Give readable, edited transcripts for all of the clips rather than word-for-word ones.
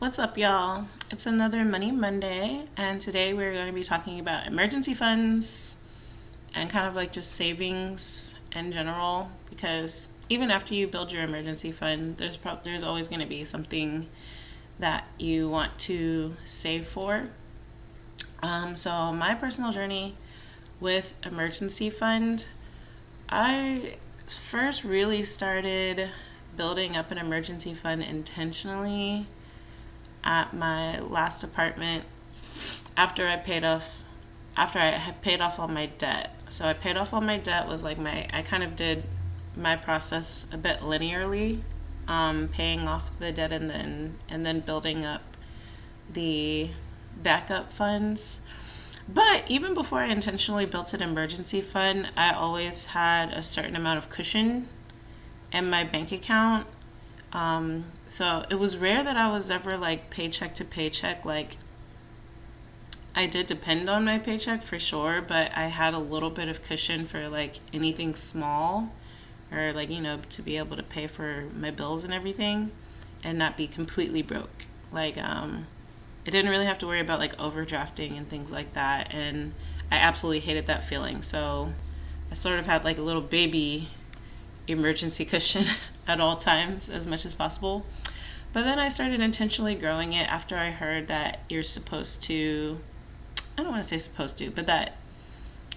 What's up, y'all? It's another Money Monday, and today we're going to be talking about emergency funds and kind of like just savings in general. Because even after you build your emergency fund, there's always going to be something that you want to save for. So my personal journey with emergency fund, I first really started building up an emergency fund intentionally at my last apartment after I had paid off all my debt. So I paid off all my debt was like I kind of did my process a bit linearly, paying off the debt and then building up the backup funds. But even before I intentionally built an emergency fund, I always had a certain amount of cushion in my bank account. So it was rare that I was ever like paycheck to paycheck. Like I did depend on my paycheck for sure, but I had a little bit of cushion for like anything small or like, to be able to pay for my bills and everything and not be completely broke. Like, I didn't really have to worry about like overdrafting and things like that. And I absolutely hated that feeling. So I sort of had like a little baby emergency cushion at all times as much as possible. But then I started intentionally growing it after I heard that you're supposed to, I don't want to say supposed to, but that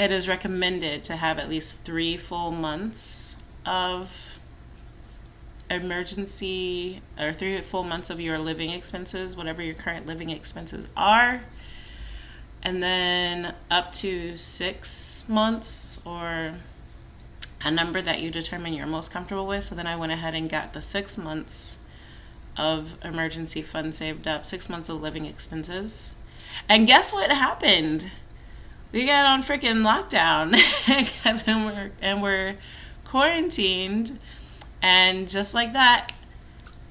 it is recommended to have at least 3 full months of emergency or 3 full months of your living expenses, whatever your current living expenses are, and then up to 6 months or a number that you determine you're most comfortable with. So then I went ahead and got the 6 months of emergency fund saved up, 6 months of living expenses. And guess what happened? We got on freaking lockdown and we're quarantined. And just like that,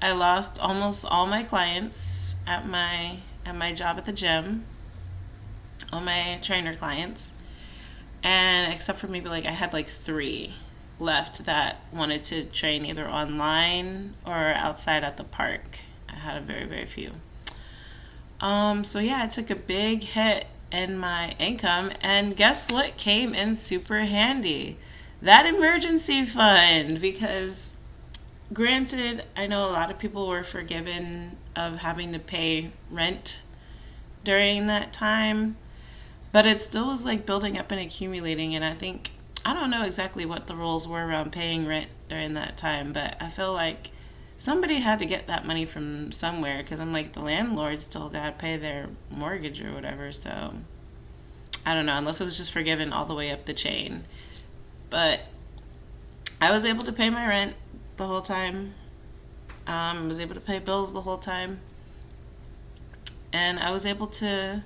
I lost almost all my clients at my job at the gym, all my trainer clients. And except for maybe like I had like 3 left that wanted to train either online or outside at the park. I had a very, very few. So yeah, I took a big hit in my income, and guess what came in super handy? That emergency fund, because granted, I know a lot of people were forgiven of having to pay rent during that time, but it still was like building up and accumulating. And I don't know exactly what the rules were around paying rent during that time, but I feel like somebody had to get that money from somewhere, because I'm like, the landlord still got to pay their mortgage or whatever. So I don't know, unless it was just forgiven all the way up the chain. But I was able to pay my rent the whole time. I was able to pay bills the whole time. And I was able to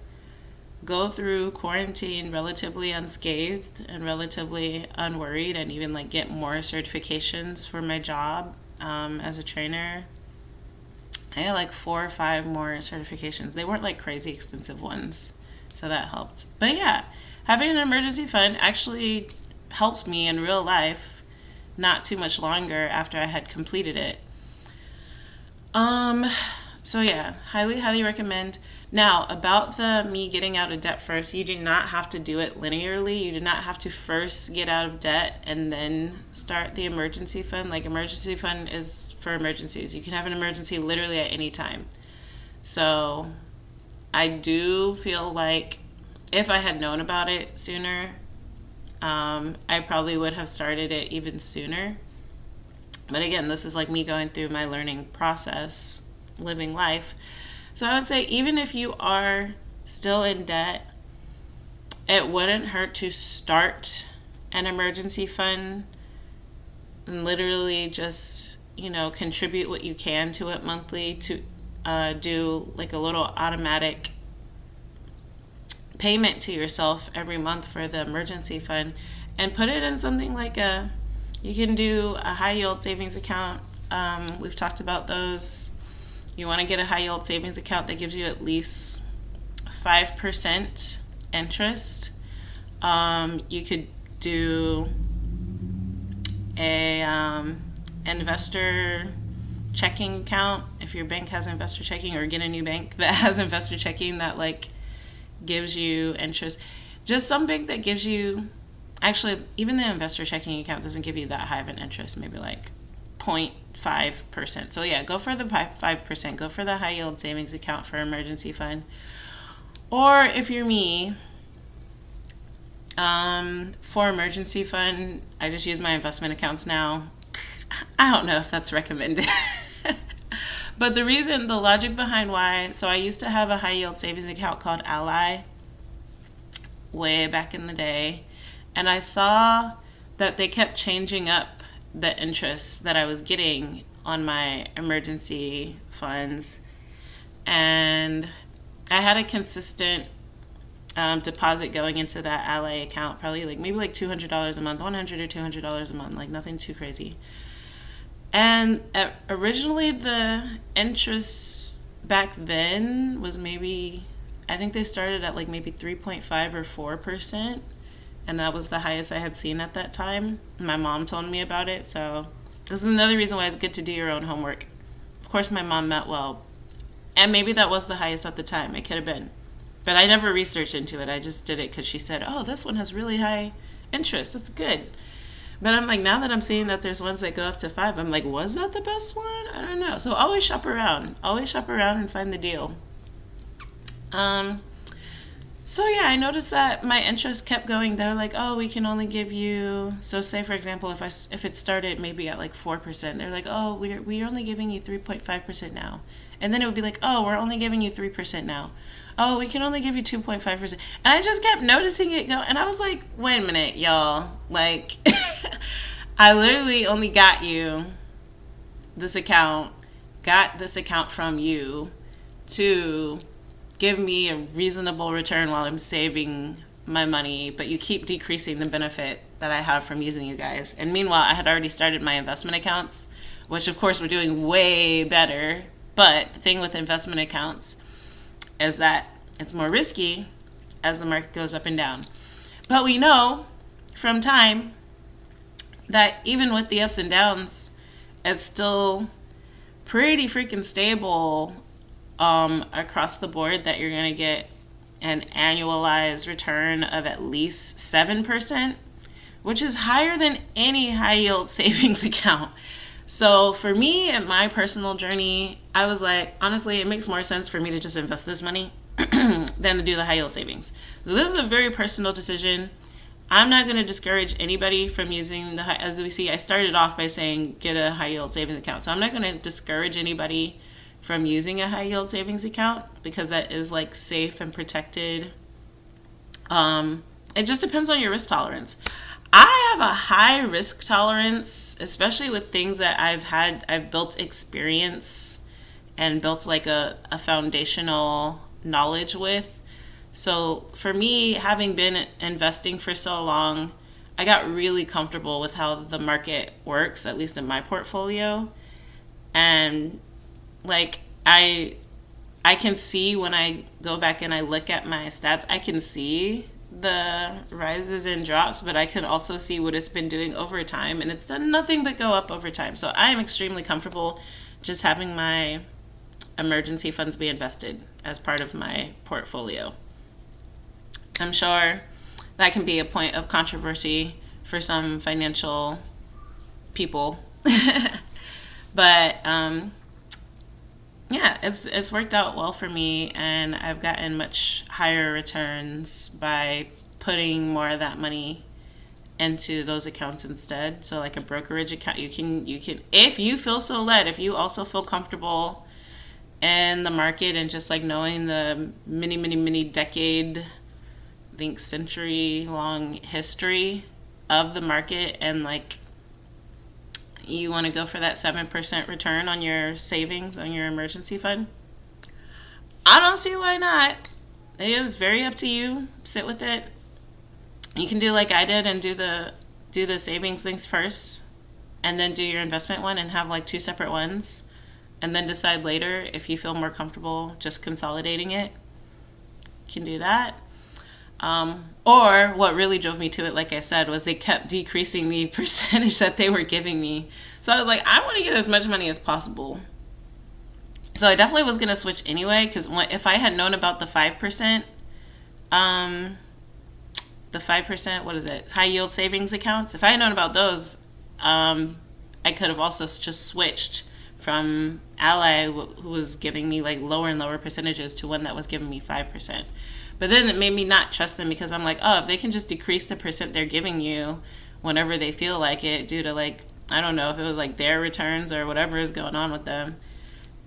go through quarantine relatively unscathed and relatively unworried, and even like get more certifications for my job as a trainer. I got like 4 or 5 more certifications. They weren't like crazy expensive ones, so that helped. But yeah, having an emergency fund actually helped me in real life not too much longer after I had completed it. So yeah, highly, highly recommend. Now, about the me getting out of debt first, you do not have to do it linearly. You do not have to first get out of debt and then start the emergency fund. Like, emergency fund is for emergencies. You can have an emergency literally at any time. So I do feel like if I had known about it sooner, I probably would have started it even sooner. But again, this is like me going through my learning process, living life. So I would say, even if you are still in debt, it wouldn't hurt to start an emergency fund and literally just, contribute what you can to it monthly, to do like a little automatic payment to yourself every month for the emergency fund, and put it in something like you can do a high yield savings account. We've talked about those. You want to get a high yield savings account that gives you at least 5% interest. You could do a investor checking account, if your bank has investor checking, or get a new bank that has investor checking that like gives you interest. Just some bank that gives you, actually, even the investor checking account doesn't give you that high of an interest, maybe like 0.5%. So yeah, go for the 5%. Go for the high yield savings account for emergency fund. Or if you're me, for emergency fund, I just use my investment accounts now. I don't know if that's recommended. But the logic behind why, so I used to have a high yield savings account called Ally way back in the day, and I saw that they kept changing up the interest that I was getting on my emergency funds, and I had a consistent deposit going into that Ally account, probably like maybe like $200 a month, $100 or $200 a month, like nothing too crazy. And originally the interest back then was maybe, I think they started at like maybe 3.5 or 4%, and that was the highest I had seen at that time. My mom told me about it, so this is another reason why it's good to do your own homework. Of course, my mom meant well, and maybe that was the highest at the time. It could have been. But I never researched into it. I just did it because she said, oh, this one has really high interest. That's good. But I'm like, now that I'm seeing that there's ones that go up to 5, I'm like, was that the best one? I don't know. So always shop around. Always shop around and find the deal. So yeah, I noticed that my interest kept going. They're like, oh, we can only give you, so say for example, if it started maybe at like 4%, they're like, oh, we're only giving you 3.5% now. And then it would be like, oh, we're only giving you 3% now. Oh, we can only give you 2.5%. And I just kept noticing it go, and I was like, wait a minute, y'all. Like, I literally only got this account from you to give me a reasonable return while I'm saving my money, but you keep decreasing the benefit that I have from using you guys. And meanwhile, I had already started my investment accounts, which of course were doing way better. But the thing with investment accounts is that it's more risky as the market goes up and down. But we know from time that even with the ups and downs, it's still pretty freaking stable across the board, that you're going to get an annualized return of at least 7%, which is higher than any high yield savings account. So for me and my personal journey, I was like, honestly, it makes more sense for me to just invest this money than to do the high yield savings. So this is a very personal decision. I'm not going to discourage anybody from using the high, as we see, I started off by saying get a high yield savings account. So I'm not going to discourage anybody from using a high yield savings account, because that is like safe and protected. It just depends on your risk tolerance. I have a high risk tolerance, especially with things that I've built experience and built like a foundational knowledge with. So for me, having been investing for so long, I got really comfortable with how the market works, at least in my portfolio. And like I can see, when I go back and I look at my stats, I can see the rises and drops, but I can also see what it's been doing over time, and it's done nothing but go up over time. So I am extremely comfortable just having my emergency funds be invested as part of my portfolio. I'm sure that can be a point of controversy for some financial people, but yeah, it's worked out well for me, and I've gotten much higher returns by putting more of that money into those accounts instead. So like a brokerage account, you can if you feel so led, if you also feel comfortable in the market and just like knowing the many decade, I think century long history of the market, and like you want to go for that 7% return on your savings, on your emergency fund, I don't see why not. It is very up to you. Sit with it. You can do like I did and do the savings things first, and then do your investment one and have like 2 separate ones, and then decide later if you feel more comfortable just consolidating it. You can do that. Or what really drove me to it, like I said, was they kept decreasing the percentage that they were giving me. So I was like, I want to get as much money as possible. So I definitely was going to switch anyway, because if I had known about the 5%, what is it? High yield savings accounts. If I had known about those, I could have also just switched from Ally, who was giving me like lower and lower percentages, to one that was giving me 5%. But then it made me not trust them, because I'm like, oh, if they can just decrease the percent they're giving you whenever they feel like it, due to like, I don't know if it was like their returns or whatever is going on with them.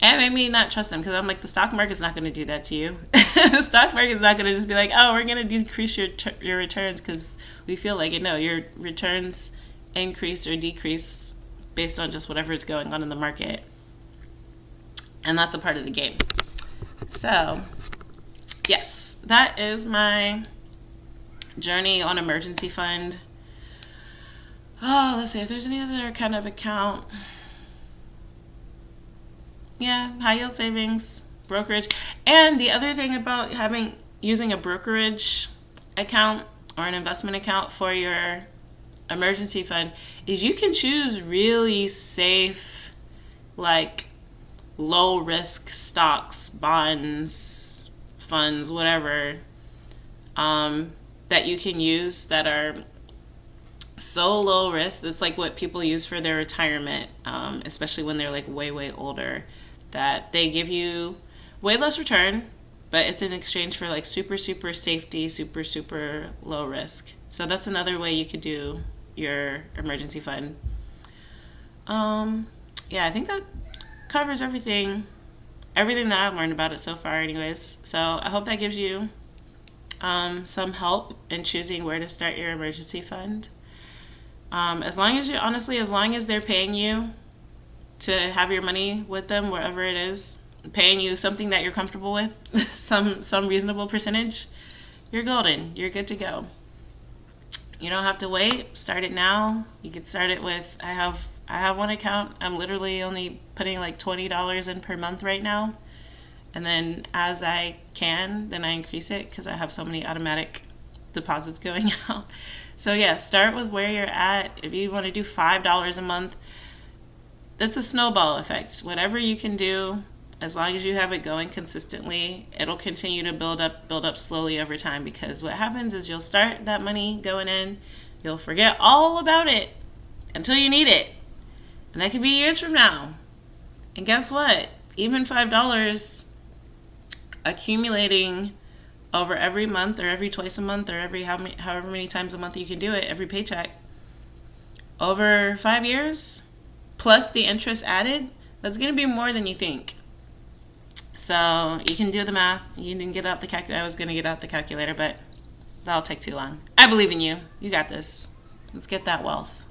And it made me not trust them, because I'm like, the stock market's not going to do that to you. The stock market's not going to just be like, oh, we're going to decrease your returns because we feel like it. No, your returns increase or decrease based on just whatever is going on in the market. And that's a part of the game. So, yes, that is my journey on emergency fund. Oh, let's see if there's any other kind of account. Yeah, high yield savings, brokerage. And the other thing about using a brokerage account or an investment account for your emergency fund is you can choose really safe, like low risk stocks, bonds, funds, whatever, that you can use that are so low risk. That's like what people use for their retirement, especially when they're like way older, that they give you way less return, but it's in exchange for like super safety, super low risk. So that's another way you could do your emergency fund. Yeah, I think that covers everything that I've learned about it so far anyways. So I hope that gives you some help in choosing where to start your emergency fund. As long as they're paying you to have your money with them, wherever it is, paying you something that you're comfortable with, some reasonable percentage, you're golden. You're good to go. You don't have to wait. Start it now. You could start it with, I have one account. I'm literally only putting like $20 in per month right now. And then as I can, then I increase it because I have so many automatic deposits going out. So yeah, start with where you're at. If you want to do $5 a month, it's a snowball effect. Whatever you can do, as long as you have it going consistently, it'll continue to build up slowly over time, because what happens is you'll start that money going in, you'll forget all about it until you need it. And that could be years from now. And guess what? Even $5 accumulating over every month, or every twice a month, or every however many times a month you can do it, every paycheck, over 5 years, plus the interest added, that's going to be more than you think. So you can do the math. You didn't get out the calculator. I was going to get out the calculator, but that'll take too long. I believe in you. You got this. Let's get that wealth.